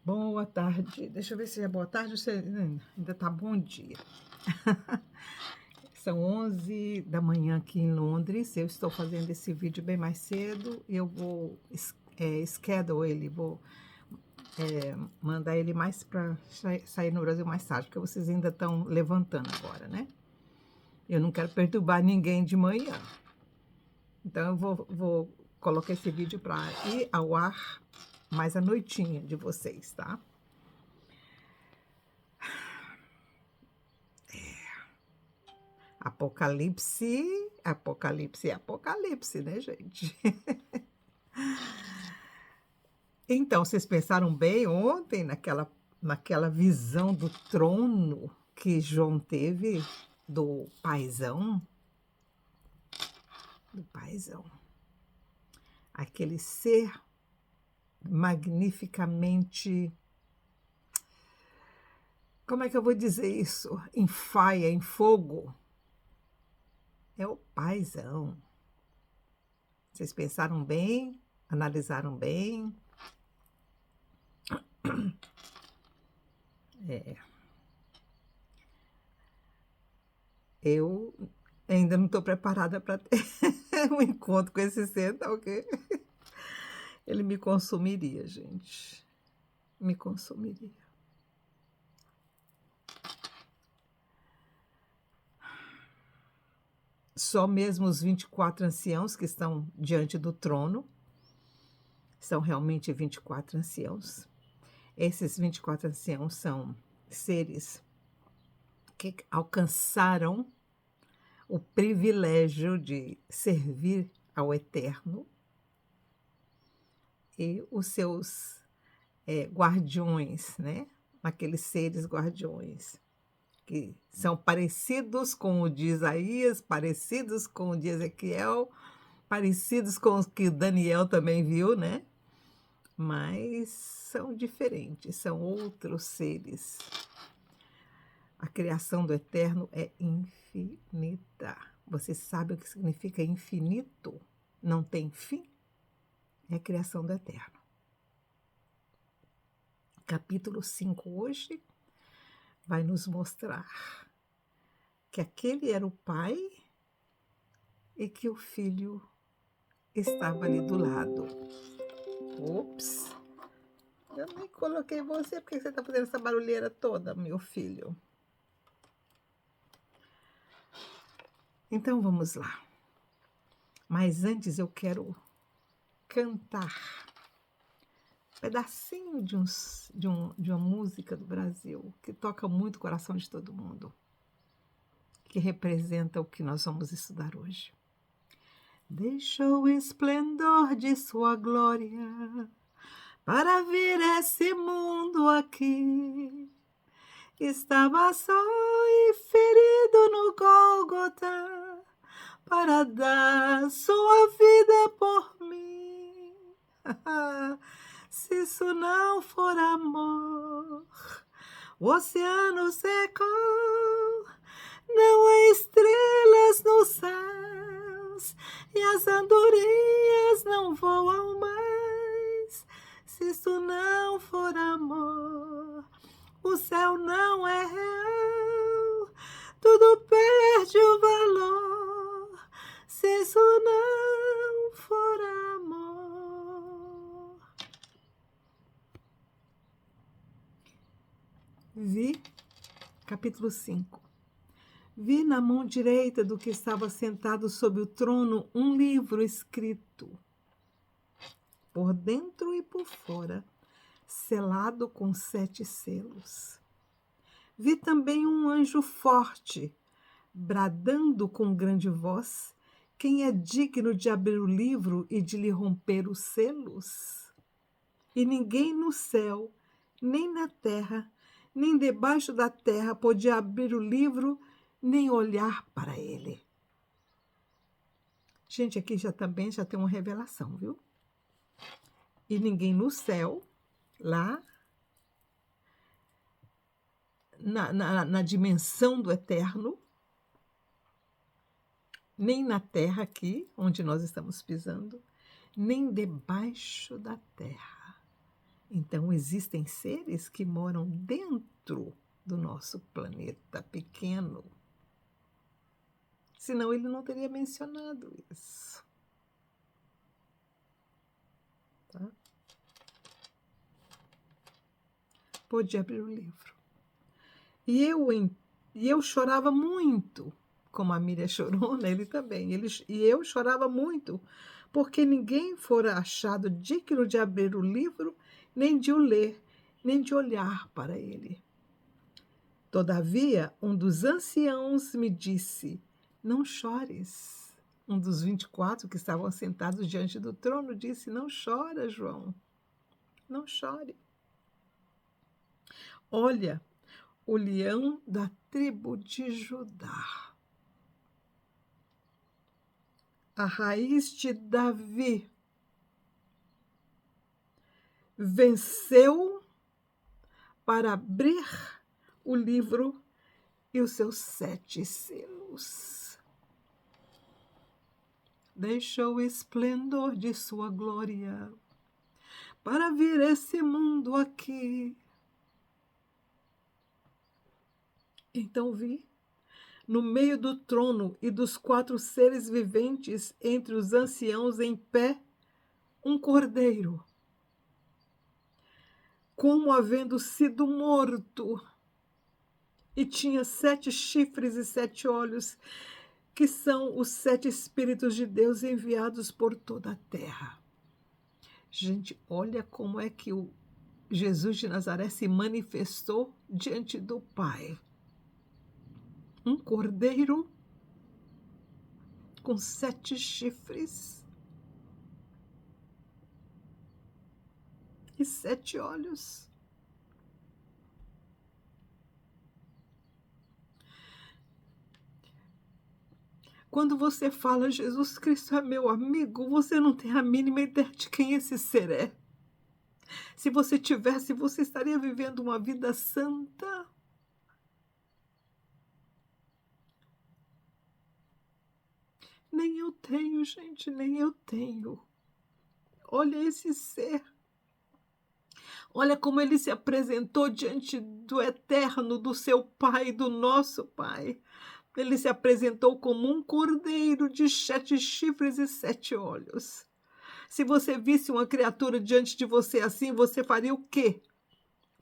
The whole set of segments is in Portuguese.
Boa tarde. Deixa eu ver se é boa tarde ou se ainda tá bom dia. São 11 da manhã aqui em Londres. Eu estou fazendo esse vídeo bem mais cedo. Eu vou schedule ele, vou mandar ele mais para sair no Brasil mais tarde, porque vocês ainda estão levantando agora, né? Eu não quero perturbar ninguém de manhã. Então eu vou colocar esse vídeo para ir ao ar mais à noitinha de vocês, tá? Apocalipse, apocalipse, apocalipse, né, gente? Então, vocês pensaram bem ontem naquela visão do trono que João teve do paizão? Do paizão. Aquele ser magnificamente. Como é que eu vou dizer isso? Em faia, em fogo. É o paizão. Vocês pensaram bem, analisaram bem. Eu ainda não estou preparada para ter um encontro com esse ser, tá ok? Ele me consumiria, gente. Me consumiria. Só mesmo os 24 anciãos que estão diante do trono são realmente 24 anciãos. Esses 24 anciãos são seres que alcançaram o privilégio de servir ao Eterno e os seus guardiões, né? Aqueles seres guardiões, que são parecidos com o de Isaías, parecidos com o de Ezequiel, parecidos com os que Daniel também viu, né? Mas são diferentes, são outros seres. A criação do Eterno é infinita. Você sabe o que significa infinito? Não tem fim? É a criação do Eterno. Capítulo 5 hoje vai nos mostrar que aquele era o pai e que o filho estava ali do lado. Ops! Eu nem coloquei você, porque você está fazendo essa barulheira toda, meu filho. Então vamos lá. Mas antes eu quero cantar um pedacinho de uma música do Brasil que toca muito o coração de todo mundo, que representa o que nós vamos estudar hoje. Deixa o esplendor de sua glória para vir esse mundo aqui. Estava só e ferido no Gólgota para dar sua vida por mim. Se isso não for amor, o oceano secou, não há estrelas nos céus e as andorinhas não voam mais. Se isso não for amor, o céu não é real, tudo perde o valor. Se isso não for amor. Vi, capítulo 5. Vi na mão direita do que estava sentado sobre o trono um livro escrito, por dentro e por fora, selado com 7 selos. Vi também um anjo forte, bradando com grande voz: quem é digno de abrir o livro e de lhe romper os selos? E ninguém no céu, nem na terra, nem debaixo da terra podia abrir o livro, nem olhar para ele. Gente, aqui já também já tem uma revelação, viu? E ninguém no céu, lá na dimensão do eterno, nem na terra aqui, onde nós estamos pisando, nem debaixo da terra. Então, existem seres que moram dentro do nosso planeta pequeno. Senão ele não teria mencionado isso. Tá? Pôde abrir o livro. E eu chorava muito, como a Miriam chorou, né? Ele também. E eu chorava muito, porque ninguém fora achado digno de abrir o livro, nem de o ler, nem de olhar para ele. Todavia, um dos anciãos me disse: não chores. Um dos 24 que estavam sentados diante do trono disse: não chora, João, não chore. Olha, o leão da tribo de Judá, a raiz de Davi, venceu para abrir o livro e os seus 7 selos. Deixou o esplendor de sua glória para vir esse mundo aqui. Então vi, no meio do trono e dos 4 seres viventes, entre os anciãos em pé, um cordeiro, como havendo sido morto, e tinha 7 chifres e 7 olhos, que são os 7 Espíritos de Deus enviados por toda a terra. Gente, olha como é que o Jesus de Nazaré se manifestou diante do Pai. Um cordeiro com 7 chifres e 7 olhos. Quando você fala Jesus Cristo é meu amigo, você não tem a mínima ideia de quem esse ser é. Se você tivesse, você estaria vivendo uma vida santa. Nem eu tenho, gente, nem eu tenho. Olha esse ser. Olha como ele se apresentou diante do eterno, do seu Pai, do nosso Pai. Ele se apresentou como um cordeiro de 7 chifres e 7 olhos. Se você visse uma criatura diante de você assim, você faria o quê?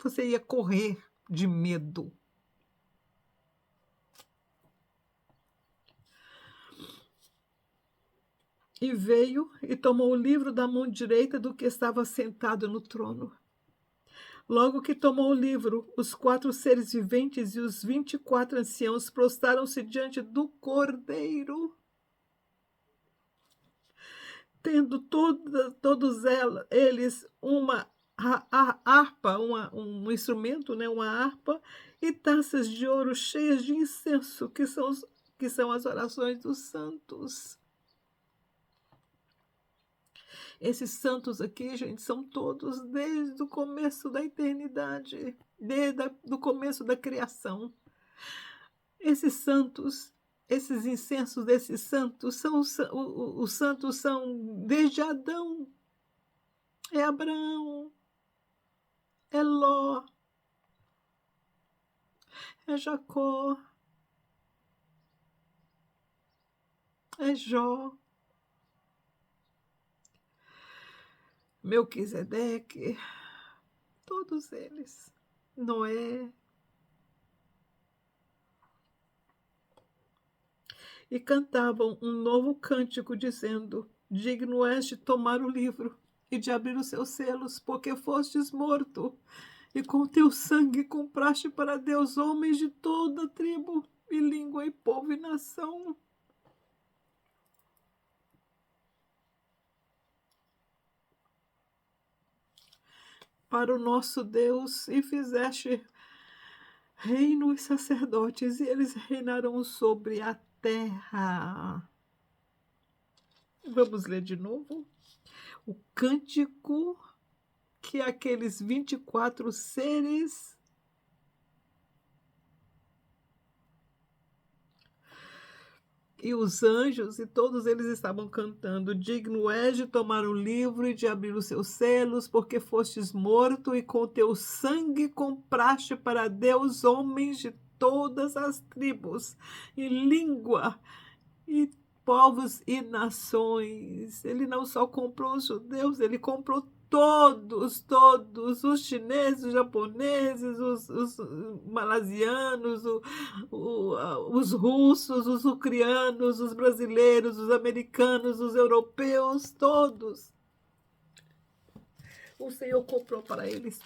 Você ia correr de medo. E veio e tomou o livro da mão direita do que estava sentado no trono. Logo que tomou o livro, os 4 seres viventes e os 24 anciãos prostraram-se diante do Cordeiro, tendo todos eles uma harpa, um instrumento, né, uma harpa, e taças de ouro cheias de incenso, que são as orações dos santos. Esses santos aqui, gente, são todos desde o começo da eternidade, desde o começo da criação. Esses santos, esses incensos desses santos, os santos são desde Adão, é Abraão, é Ló, é Jacó, é Jó, Melquisedeque, todos eles, Noé. E cantavam um novo cântico, dizendo: digno és de tomar o livro e de abrir os seus selos, porque fostes morto, e com teu sangue compraste para Deus homens de toda tribo, e língua, e povo, e nação. Para o nosso Deus, e fizeste reino e sacerdotes, e eles reinarão sobre a terra. Vamos ler de novo? O cântico que aqueles 24 seres E os anjos e todos eles estavam cantando: digno és de tomar o livro e de abrir os seus selos, porque fostes morto e com teu sangue compraste para Deus homens de todas as tribos e língua e povos e nações. Ele não só comprou os judeus, ele comprou todos, os chineses, os japoneses, os malasianos, os russos, os ucranianos, os brasileiros, os americanos, os europeus, todos. O Senhor comprou para eles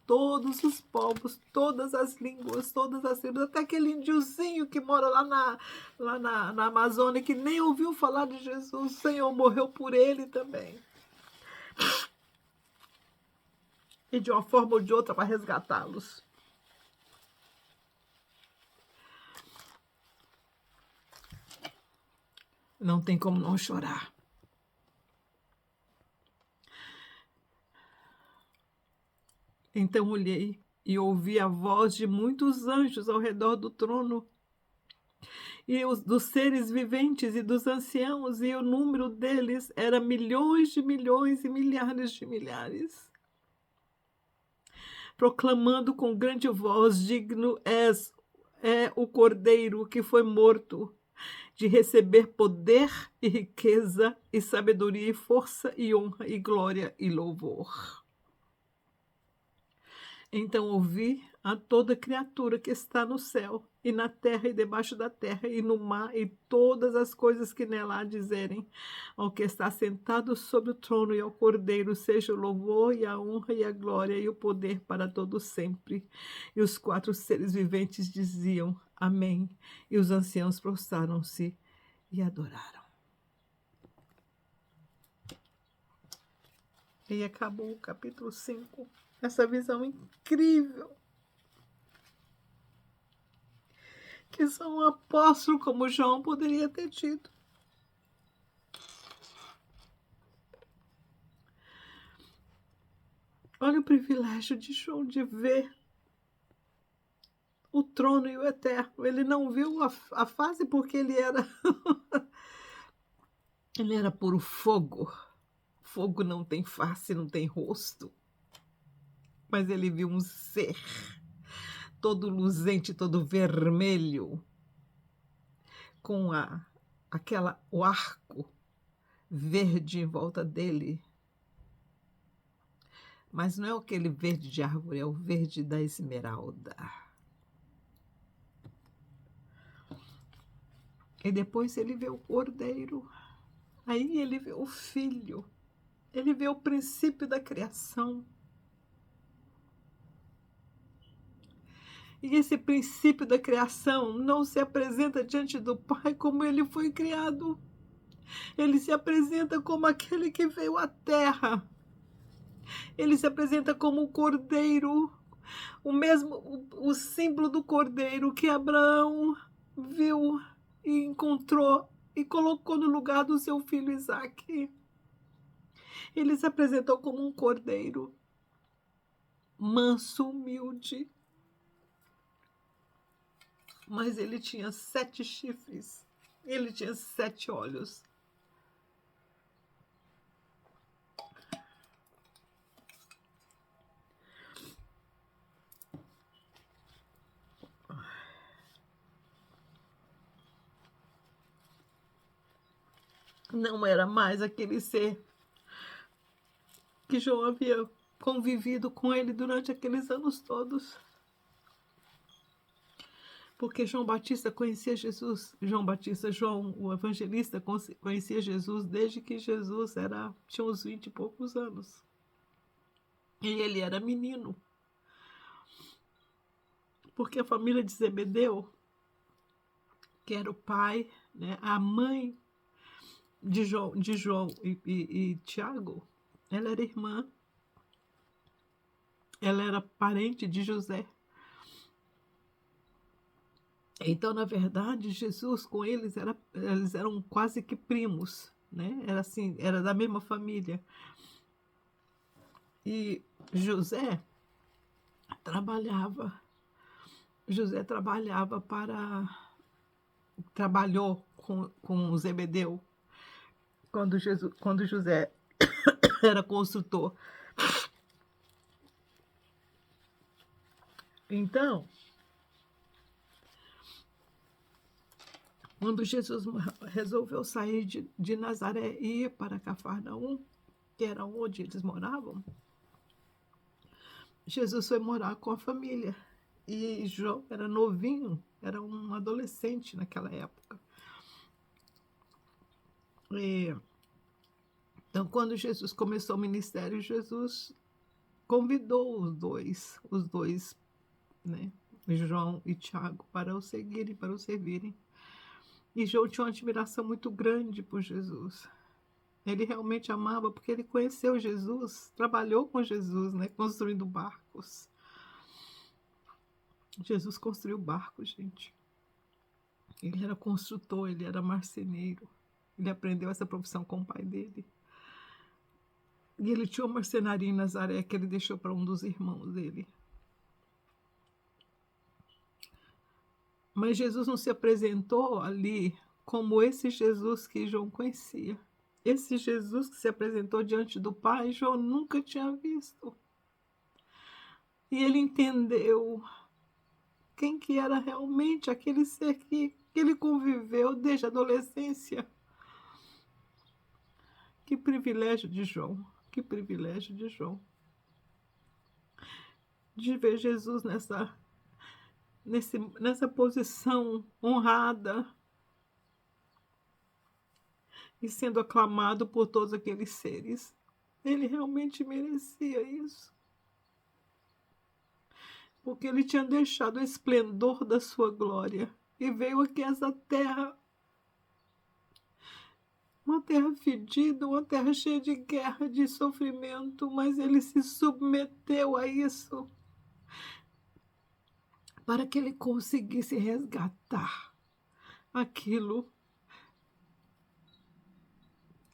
todos os povos, todas as línguas, todas as tribos, até aquele índiozinho que mora lá na Amazônia, que nem ouviu falar de Jesus, o Senhor morreu por ele também. E de uma forma ou de outra para resgatá-los. Não tem como não chorar. Então olhei e ouvi a voz de muitos anjos ao redor do trono, e dos seres viventes e dos anciãos, e o número deles era milhões de milhões e milhares de milhares, proclamando com grande voz: digno é o Cordeiro que foi morto, de receber poder e riqueza e sabedoria e força e honra e glória e louvor. Então ouvi a toda criatura que está no céu e na terra e debaixo da terra e no mar e todas as coisas que nela há dizerem: ao que está sentado sobre o trono e ao Cordeiro seja o louvor e a honra e a glória e o poder para todo sempre. E os 4 seres viventes diziam: amém. E os anciãos prostraram-se e adoraram. E acabou o capítulo 5. Essa visão incrível. Que só um apóstolo como João poderia ter tido. Olha o privilégio de João de ver o trono e o eterno. Ele não viu a face porque ele era ele era puro fogo. Fogo não tem face, não tem rosto. Mas ele viu um ser todo luzente, todo vermelho, com o arco verde em volta dele. Mas não é aquele verde de árvore, é o verde da esmeralda. E depois ele vê o Cordeiro. Aí ele vê o Filho. Ele vê o princípio da criação. E esse princípio da criação não se apresenta diante do Pai como ele foi criado. Ele se apresenta como aquele que veio à terra. Ele se apresenta como o Cordeiro, o símbolo do Cordeiro que Abraão viu e encontrou e colocou no lugar do seu filho Isaque. Ele se apresentou como um cordeiro, manso, humilde, mas ele tinha 7 chifres, ele tinha 7 olhos. Não era mais aquele ser que João havia convivido com ele durante aqueles anos todos. Porque João Batista conhecia Jesus. João, o evangelista, conhecia Jesus desde que Jesus tinha uns 20 e poucos anos. E ele era menino. Porque a família de Zebedeu, que era o pai, né, a mãe de João e Tiago, ela era irmã. Ela era parente de José. Então, na verdade, Jesus com eles eram quase que primos, né? Era assim, era da mesma família. E José trabalhava trabalhou com Zebedeu, quando José era construtor. Então, quando Jesus resolveu sair de Nazaré e ir para Cafarnaum, que era onde eles moravam, Jesus foi morar com a família. E João era novinho, era um adolescente naquela época. Então, quando Jesus começou o ministério, Jesus convidou os dois, né, João e Tiago, para o seguirem, para o servirem. E João tinha uma admiração muito grande por Jesus. Ele realmente amava, porque ele conheceu Jesus, trabalhou com Jesus, né, construindo barcos. Jesus construiu barcos, gente. Ele era construtor, ele era marceneiro. Ele aprendeu essa profissão com o pai dele. E ele tinha uma marcenaria em Nazaré que ele deixou para um dos irmãos dele. Mas Jesus não se apresentou ali como esse Jesus que João conhecia. Esse Jesus que se apresentou diante do Pai, João nunca tinha visto. E ele entendeu quem que era realmente aquele ser que ele conviveu desde a adolescência. Que privilégio de João, que privilégio de João. De ver Jesus nessa posição honrada e sendo aclamado por todos aqueles seres. Ele realmente merecia isso. Porque ele tinha deixado o esplendor da sua glória e veio aqui a essa terra, uma terra fedida, uma terra cheia de guerra, de sofrimento, mas ele se submeteu a isso para que ele conseguisse resgatar aquilo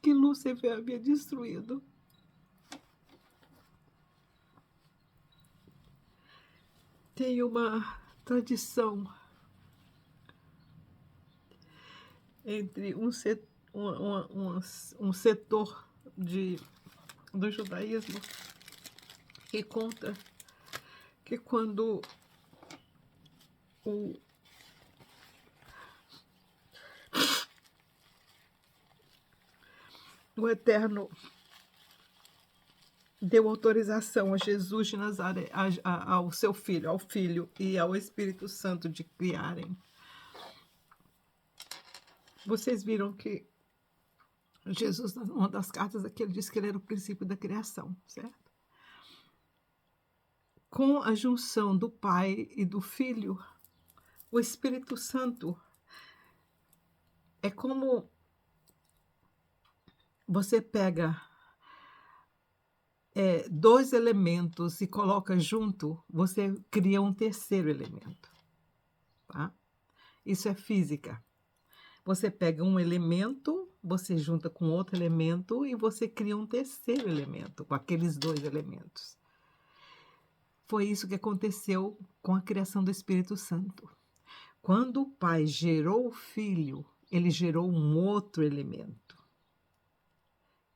que Lúcifer havia destruído. Tem uma tradição entre um setor do judaísmo que conta que quando o Eterno deu autorização a Jesus de Nazaré, ao seu filho, ao Filho e ao Espírito Santo de criarem. Vocês viram que Jesus, numa das cartas aqui, ele disse que ele era o princípio da criação, certo? Com a junção do Pai e do Filho, o Espírito Santo é como você pega dois elementos e coloca junto, você cria um terceiro elemento. Tá? Isso é física. Você pega um elemento, você junta com outro elemento e você cria um terceiro elemento, com aqueles dois elementos. Foi isso que aconteceu com a criação do Espírito Santo. Quando o Pai gerou o Filho, ele gerou um outro elemento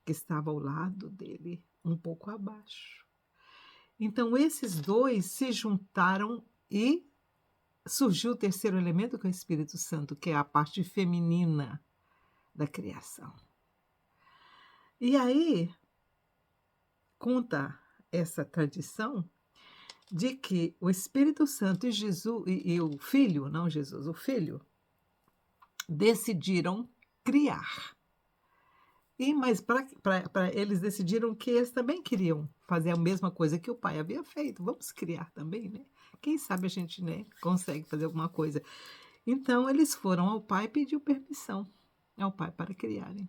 que estava ao lado dele, um pouco abaixo. Então, esses dois se juntaram e surgiu o terceiro elemento, que é o Espírito Santo, que é a parte feminina da criação. E aí, conta essa tradição de que o Espírito Santo e Jesus e o Filho, não Jesus, o Filho, decidiram criar. Mas eles decidiram que eles também queriam fazer a mesma coisa que o Pai havia feito. Vamos criar também, né? Quem sabe a gente, né, consegue fazer alguma coisa. Então, eles foram ao Pai e pediu permissão ao Pai para criarem.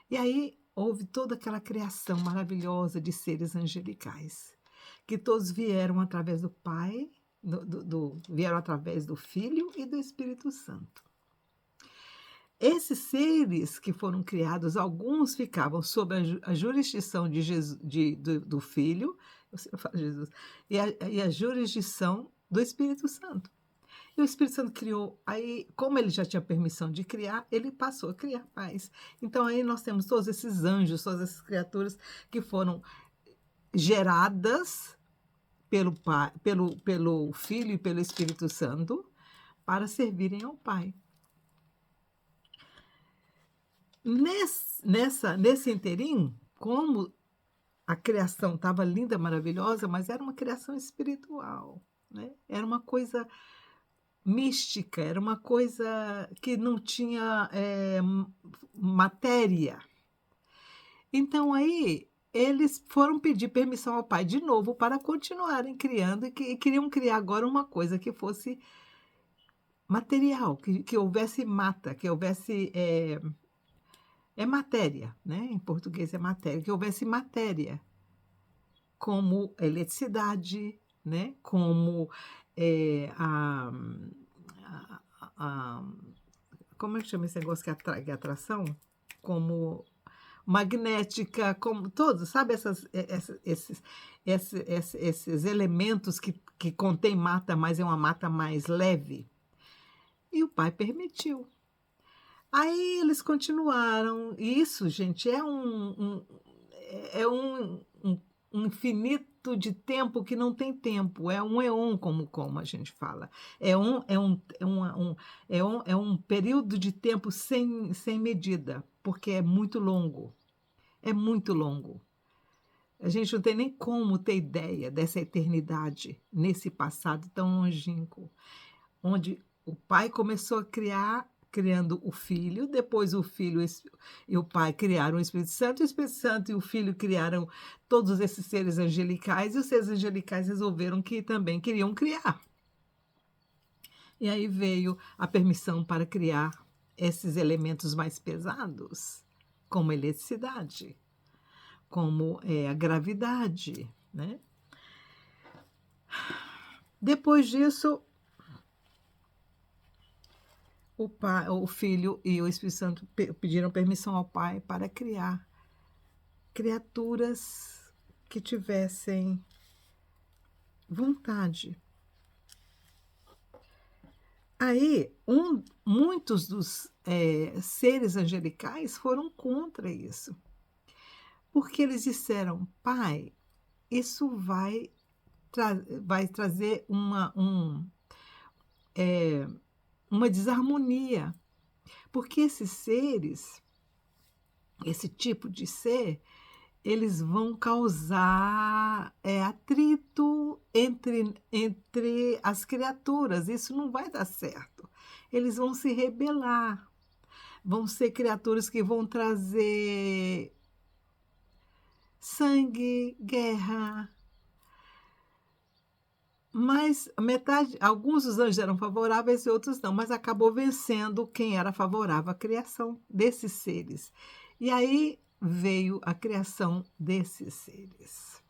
E aí, houve toda aquela criação maravilhosa de seres angelicais, que todos vieram através do Pai, vieram através do Filho e do Espírito Santo. Esses seres que foram criados, alguns ficavam sob a jurisdição de Jesus, do Filho, eu falo Jesus, e a jurisdição do Espírito Santo. E o Espírito Santo criou. Aí, como ele já tinha permissão de criar, ele passou a criar mais. Então, aí nós temos todos esses anjos, todas essas criaturas que foram geradas pelo Pai, pelo Filho e pelo Espírito Santo para servirem ao Pai. Nesse interim, como a criação estava linda, maravilhosa, mas era uma criação espiritual, né? Era uma coisa mística, era uma coisa que não tinha matéria. Então aí eles foram pedir permissão ao pai de novo para continuarem criando e queriam criar agora uma coisa que fosse material, que houvesse mata, que houvesse matéria, né? Em português é matéria, que houvesse matéria, como eletricidade, né? Como a, a- como é que chama esse negócio que é atração? Como magnética, como todos, sabe esses elementos que contém mata, mas é uma mata mais leve? E o pai permitiu. Aí eles continuaram. E isso, gente, é um infinito de tempo que não tem tempo. É um éon, como a gente fala. É um período de tempo sem medida, porque é muito longo. É muito longo. A gente não tem nem como ter ideia dessa eternidade nesse passado tão longínquo, onde o pai começou a criar, criando o filho, depois o filho e o pai criaram o Espírito Santo, e o Espírito Santo e o filho criaram todos esses seres angelicais, e os seres angelicais resolveram que também queriam criar. E aí veio a permissão para criar esses elementos mais pesados, como a eletricidade, como a gravidade, né? Depois disso, o filho e o Espírito Santo pediram permissão ao pai para criar criaturas que tivessem vontade. Aí, muitos dos seres angelicais foram contra isso, porque eles disseram: pai, isso vai trazer uma desarmonia, porque esses seres, esse tipo de ser, eles vão causar atrito entre as criaturas. Isso não vai dar certo. Eles vão se rebelar. Vão ser criaturas que vão trazer sangue, guerra. Mas alguns dos anjos eram favoráveis e outros não, mas acabou vencendo quem era favorável à criação desses seres. E aí veio a criação desses seres,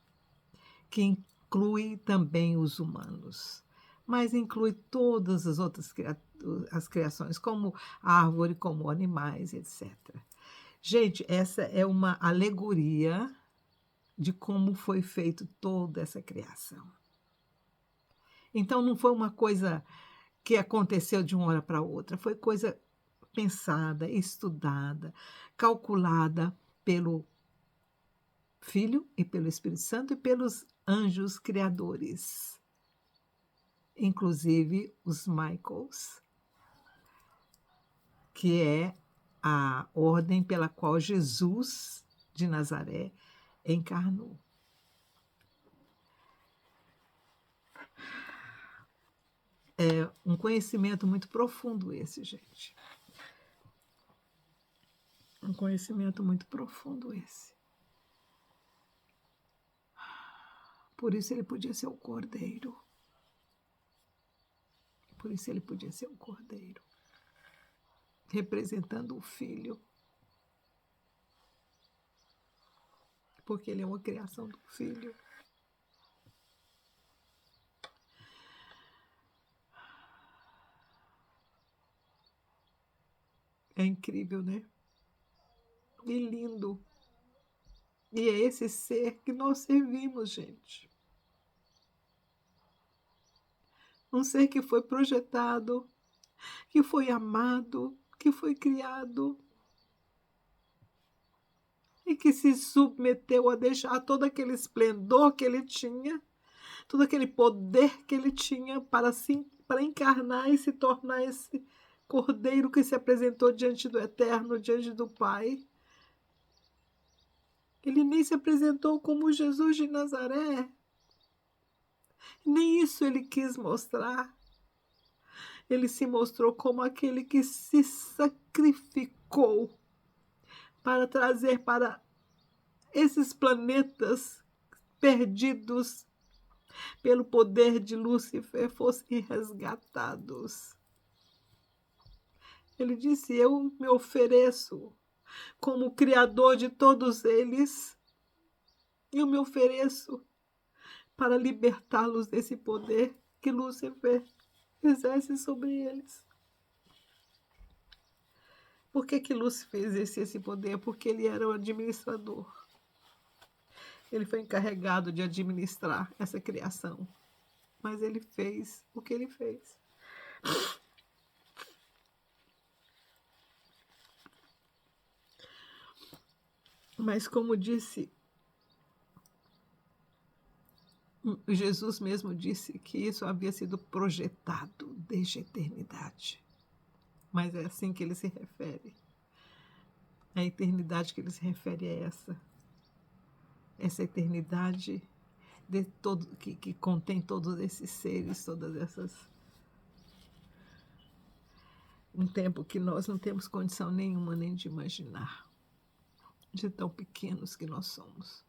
que inclui também os humanos, mas inclui todas as outras as criações, como árvore, como animais, etc. Gente, essa é uma alegoria de como foi feito toda essa criação. Então, não foi uma coisa que aconteceu de uma hora para outra, foi coisa pensada, estudada, calculada pelo Filho e pelo Espírito Santo e pelos anjos criadores, inclusive os Michaels, que é a ordem pela qual Jesus de Nazaré encarnou. É um conhecimento muito profundo esse, gente. Um conhecimento muito profundo esse. Por isso ele podia ser o Cordeiro. Por isso ele podia ser o Cordeiro, representando o Filho. Porque ele é uma criação do Filho. É incrível, né? E lindo. E é esse ser que nós servimos, gente. um ser que foi projetado, que foi amado, que foi criado e que se submeteu a deixar todo aquele esplendor que ele tinha, todo aquele poder que ele tinha para encarnar e se tornar esse cordeiro que se apresentou diante do Eterno, diante do Pai. Ele nem se apresentou como Jesus de Nazaré, nem isso ele quis mostrar. Ele se mostrou como aquele que se sacrificou para trazer para esses planetas perdidos pelo poder de Lúcifer fossem resgatados. Ele disse: eu me ofereço como criador de todos eles. Eu me ofereço para libertá-los desse poder que Lúcifer exerce sobre eles. Por que Lúcifer exercia esse poder? Porque ele era o administrador. Ele foi encarregado de administrar essa criação. Mas ele fez o que ele fez. Mas como disse, Jesus mesmo disse que isso havia sido projetado desde a eternidade. Mas é assim que ele se refere. A eternidade que ele se refere é essa. Essa eternidade de todo, que contém todos esses seres, todas essas... Um tempo que nós não temos condição nenhuma nem de imaginar, de tão pequenos que nós somos.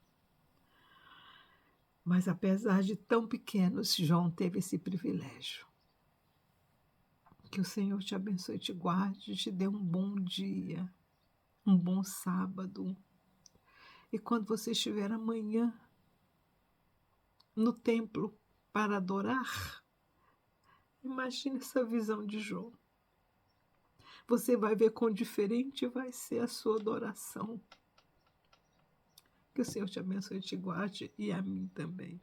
Mas apesar de tão pequenos, João teve esse privilégio. Que o Senhor te abençoe, te guarde, te dê um bom dia, um bom sábado. E quando você estiver amanhã no templo para adorar, imagine essa visão de João. Você vai ver quão diferente vai ser a sua adoração. Que o Senhor te abençoe e te guarde, e a mim também.